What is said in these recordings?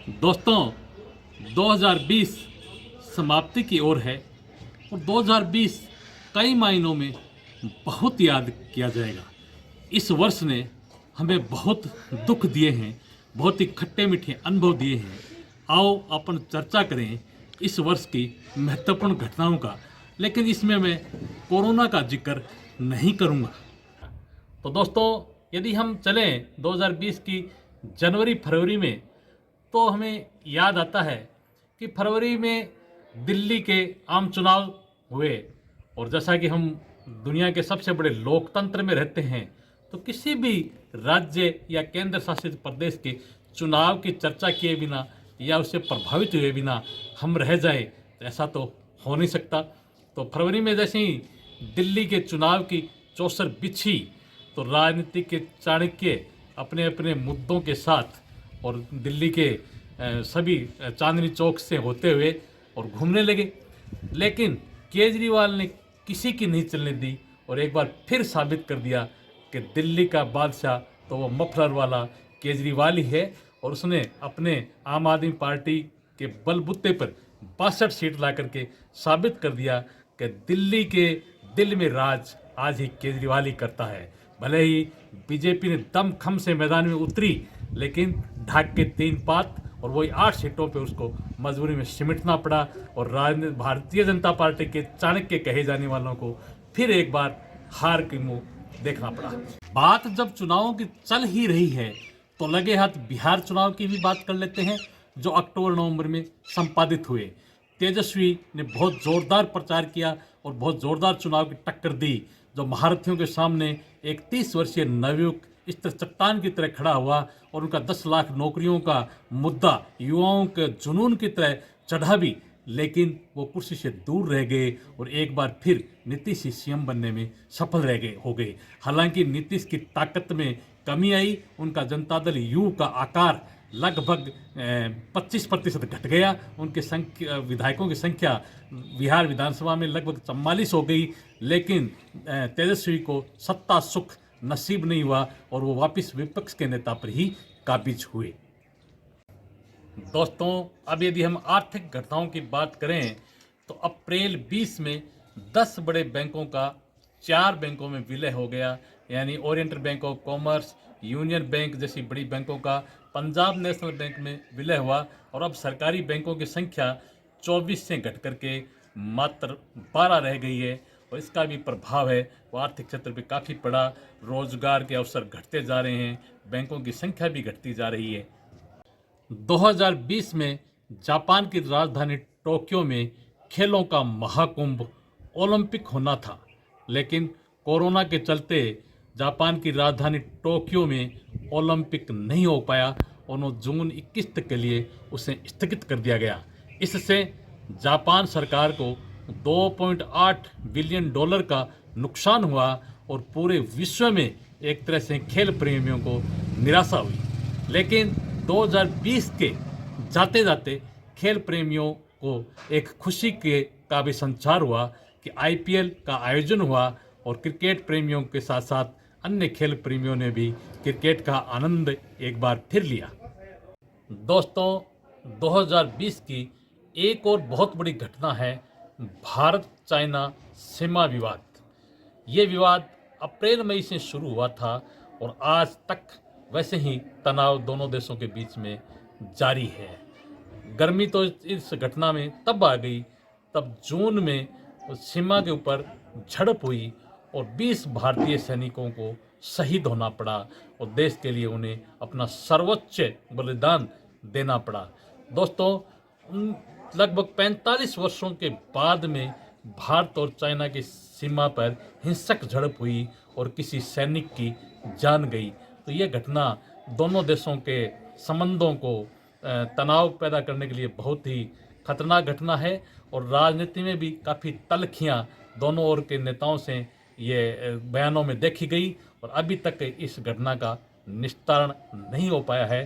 दोस्तों 2020 समाप्ति की ओर है और 2020 कई मायनों में बहुत याद किया जाएगा। इस वर्ष ने हमें बहुत दुख दिए हैं, बहुत ही खट्टे मीठे अनुभव दिए हैं। आओ अपन चर्चा करें इस वर्ष की महत्वपूर्ण घटनाओं का, लेकिन इसमें मैं कोरोना का जिक्र नहीं करूंगा। तो दोस्तों यदि हम चलें 2020 की जनवरी फरवरी में, तो हमें याद आता है कि फरवरी में दिल्ली के आम चुनाव हुए। और जैसा कि हम दुनिया के सबसे बड़े लोकतंत्र में रहते हैं, तो किसी भी राज्य या केंद्र शासित प्रदेश के चुनाव की चर्चा किए बिना या उससे प्रभावित हुए बिना हम रह जाए, तो ऐसा तो हो नहीं सकता। तो फरवरी में जैसे ही दिल्ली के चुनाव की चौसर बिछी, तो राजनीतिक के चाणक्य अपने अपने मुद्दों के साथ और दिल्ली के सभी चांदनी चौक से होते हुए और घूमने लगे। लेकिन केजरीवाल ने किसी की नहीं चलने दी और एक बार फिर साबित कर दिया कि दिल्ली का बादशाह तो वो मफलर वाला केजरीवाल ही है। और उसने अपने आम आदमी पार्टी के बलबूते पर 62 सीट ला करके साबित कर दिया कि दिल्ली के दिल में राज आज ही केजरीवाल ही करता है। भले ही बीजेपी ने दमखम से मैदान में उतरी, लेकिन ढाक के 3 पात और वही 8 सीटों पे उसको मजबूरी में सिमटना पड़ा। और भारतीय जनता पार्टी के चाणक्य कहे जाने वालों को फिर एक बार हार की मुंह देखना पड़ा। बात जब चुनावों की चल ही रही है, तो लगे हाथ बिहार चुनाव की भी बात कर लेते हैं, जो अक्टूबर नवंबर में संपादित हुए। तेजस्वी ने बहुत जोरदार प्रचार किया और बहुत जोरदार चुनाव की टक्कर दी, जो महारथियों के सामने एक 30 वर्षीय नवयुवक इस तरह चट्टान की तरह खड़ा हुआ और उनका 10 लाख नौकरियों का मुद्दा युवाओं के जुनून की तरह चढ़ा भी, लेकिन वो कुर्सी से दूर रह गए और एक बार फिर नीतीश ही सीएम बनने में सफल हो गए। हालांकि नीतीश की ताकत में कमी आई, उनका जनता दल यू का आकार लगभग 25% घट गया, उनके विधायकों की संख्या बिहार विधानसभा में लगभग 44 हो गई। लेकिन तेजस्वी को सत्ता सुख नसीब नहीं हुआ और वो वापस विपक्ष के नेता पर ही काबिज हुए। दोस्तों अब यदि हम आर्थिक घटनाओं की बात करें, तो अप्रैल 20 में 10 बड़े बैंकों का 4 बैंकों में विलय हो गया, यानी oriental bank of commerce, union bank जैसी बड़ी बैंकों का पंजाब नेशनल बैंक में विलय हुआ। और अब सरकारी बैंकों की संख्या 24 से घट करके मात्र 12 रह गई है। और इसका भी प्रभाव है वो आर्थिक क्षेत्र पे काफ़ी पड़ा। रोजगार के अवसर घटते जा रहे हैं, बैंकों की संख्या भी घटती जा रही है। 2020 में जापान की राजधानी टोक्यो में खेलों का महाकुंभ ओलंपिक होना था, लेकिन कोरोना के चलते जापान की राजधानी टोक्यो में ओलंपिक नहीं हो पाया और जून 21 तक के लिए उसे स्थगित कर दिया गया। इससे जापान सरकार को $2.8 बिलियन का नुकसान हुआ और पूरे विश्व में एक तरह से खेल प्रेमियों को निराशा हुई। लेकिन 2020 के जाते जाते खेल प्रेमियों को एक खुशी का भी संचार हुआ कि आईपीएल का आयोजन हुआ और क्रिकेट प्रेमियों के साथ साथ अन्य खेल प्रेमियों ने भी क्रिकेट का आनंद एक बार फिर लिया। दोस्तों 2020 की एक और बहुत बड़ी घटना है भारत चाइना सीमा विवाद। ये विवाद अप्रैल मई से शुरू हुआ था और आज तक वैसे ही तनाव दोनों देशों के बीच में जारी है। गर्मी तो इस घटना में तब आ गई तब जून में सीमा के ऊपर झड़प हुई और 20 भारतीय सैनिकों को शहीद होना पड़ा और देश के लिए उन्हें अपना सर्वोच्च बलिदान देना पड़ा। दोस्तों लगभग 45 वर्षों के बाद में भारत और चाइना की सीमा पर हिंसक झड़प हुई और किसी सैनिक की जान गई। तो ये घटना दोनों देशों के संबंधों को तनाव पैदा करने के लिए बहुत ही खतरनाक घटना है और राजनीति में भी काफ़ी तल्खियाँ दोनों ओर के नेताओं से ये बयानों में देखी गई और अभी तक इस घटना का निस्तारण नहीं हो पाया है।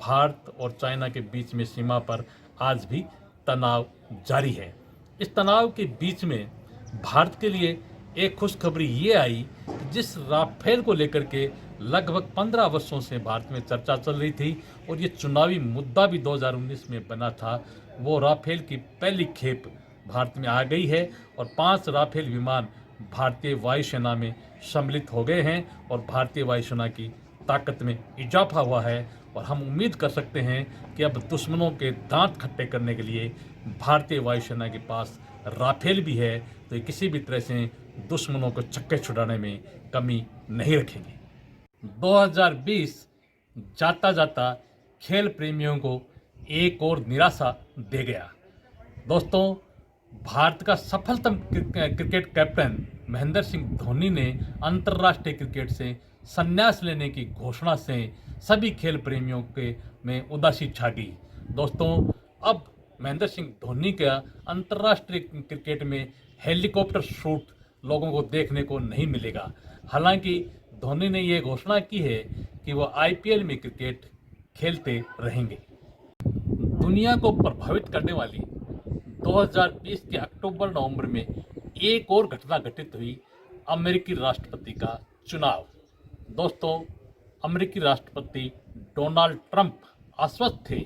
भारत और चाइना के बीच में सीमा पर आज भी तनाव जारी है। इस तनाव के बीच में भारत के लिए एक खुशखबरी ये आई कि जिस राफेल को लेकर के लगभग 15 वर्षों से भारत में चर्चा चल रही थी और ये चुनावी मुद्दा भी 2019 में बना था, वो राफेल की पहली खेप भारत में आ गई है और 5 राफेल विमान भारतीय वायुसेना में सम्मिलित हो गए हैं और भारतीय वायुसेना की ताकत में इजाफा हुआ है। और हम उम्मीद कर सकते हैं कि अब दुश्मनों के दांत खट्टे करने के लिए भारतीय वायुसेना के पास राफेल भी है, तो ये किसी भी तरह से दुश्मनों को चक्के छुड़ाने में कमी नहीं रखेंगे। 2020 जाता जाता खेल प्रेमियों को एक और निराशा दे गया। दोस्तों, भारत का सफलतम क्रिकेट कैप्टन महेंद्र सिंह धोनी ने अंतर्राष्ट्रीय क्रिकेट से संन्यास लेने की घोषणा से सभी खेल प्रेमियों के में उदासी छा गई। दोस्तों, अब महेंद्र सिंह धोनी का अंतर्राष्ट्रीय क्रिकेट में हेलीकॉप्टर शूट लोगों को देखने को नहीं मिलेगा। हालांकि धोनी ने ये घोषणा की है कि वो आईपीएल में क्रिकेट खेलते रहेंगे। दुनिया को प्रभावित करने वाली 2020 के अक्टूबर-नवंबर में एक और घटना घटित हुई, अमेरिकी राष्ट्रपति का चुनाव। दोस्तों, अमेरिकी राष्ट्रपति डोनाल्ड ट्रंप आश्वस्त थे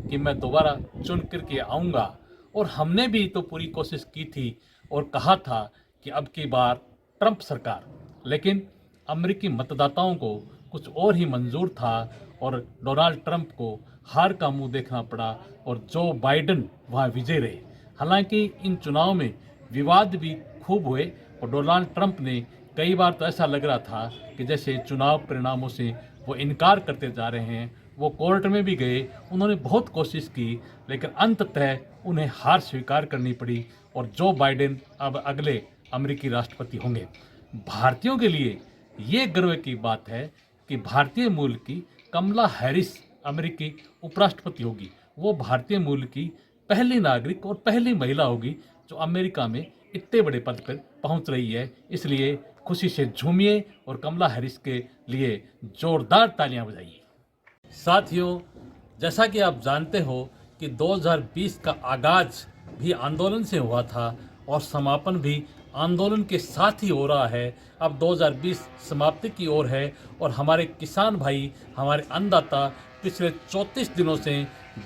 कि मैं दोबारा चुन करके आऊँगा और हमने भी तो पूरी कोशिश की थी और कहा था कि अब की बार ट्रंप सरकार, लेकिन अमेरिकी मतदाताओं को कुछ और ही मंजूर था और डोनाल्ड ट्रंप को हार का मुंह देखना पड़ा और जो बाइडेन वहाँ विजय रहे। हालांकि इन चुनाव में विवाद भी खूब हुए और डोनाल्ड ट्रंप ने कई बार तो ऐसा लग रहा था कि जैसे चुनाव परिणामों से वो इनकार करते जा रहे हैं। वो कोर्ट में भी गए, उन्होंने बहुत कोशिश की, लेकिन अंततः उन्हें हार स्वीकार करनी पड़ी और जो बाइडेन अब अगले अमेरिकी राष्ट्रपति होंगे। भारतीयों के लिए ये गर्व की बात है कि भारतीय मूल की कमला हैरिस अमेरिकी उपराष्ट्रपति होगी। वो भारतीय मूल की पहली नागरिक और पहली महिला होगी जो अमेरिका में इतने बड़े पद पर पहुंच रही है। इसलिए खुशी से झूमिए और कमला हैरिस के लिए जोरदार तालियां बजाइए। साथियों, जैसा कि आप जानते हो कि 2020 का आगाज भी आंदोलन से हुआ था और समापन भी आंदोलन के साथ ही हो रहा है। अब 2020 समाप्ति की ओर है और हमारे किसान भाई, हमारे अन्नदाता पिछले 34 दिनों से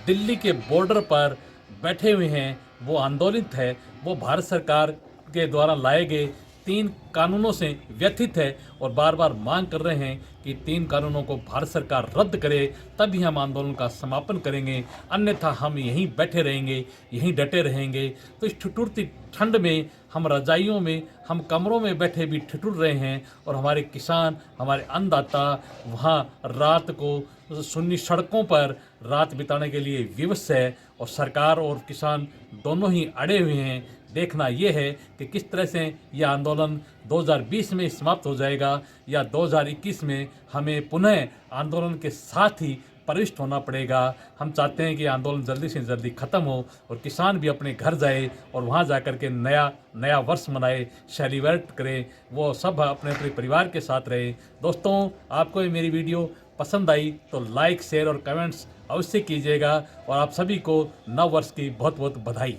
दिल्ली के बॉर्डर पर बैठे हुए हैं। वो आंदोलित है, वो भारत सरकार के द्वारा लाए गए 3 कानूनों से व्यथित है और बार बार मांग कर रहे हैं कि 3 कानूनों को भारत सरकार रद्द करे, तभी हम आंदोलन का समापन करेंगे, अन्यथा हम यहीं बैठे रहेंगे, यहीं डटे रहेंगे। तो इस ठिठुरती ठंड में हम रजाइयों में, हम कमरों में बैठे भी ठिठुर रहे हैं और हमारे किसान, हमारे अन्नदाता वहाँ रात को सुन्नी सड़कों पर रात बिताने के लिए विवश है और सरकार और किसान दोनों ही अड़े हुए हैं। देखना यह है कि किस तरह से यह आंदोलन 2020 में समाप्त हो जाएगा या 2021 में हमें पुनः आंदोलन के साथ ही प्रविष्ट होना पड़ेगा। हम चाहते हैं कि आंदोलन जल्दी से जल्दी ख़त्म हो और किसान भी अपने घर जाए और वहाँ जाकर के नया वर्ष मनाए, सेलिब्रेट करें, वो सब अपने अपने परिवार के साथ रहे। दोस्तों, आपको ये मेरी वीडियो पसंद आई तो लाइक, शेयर और कमेंट्स अवश्य कीजिएगा और आप सभी को नव वर्ष की बहुत बहुत बधाई।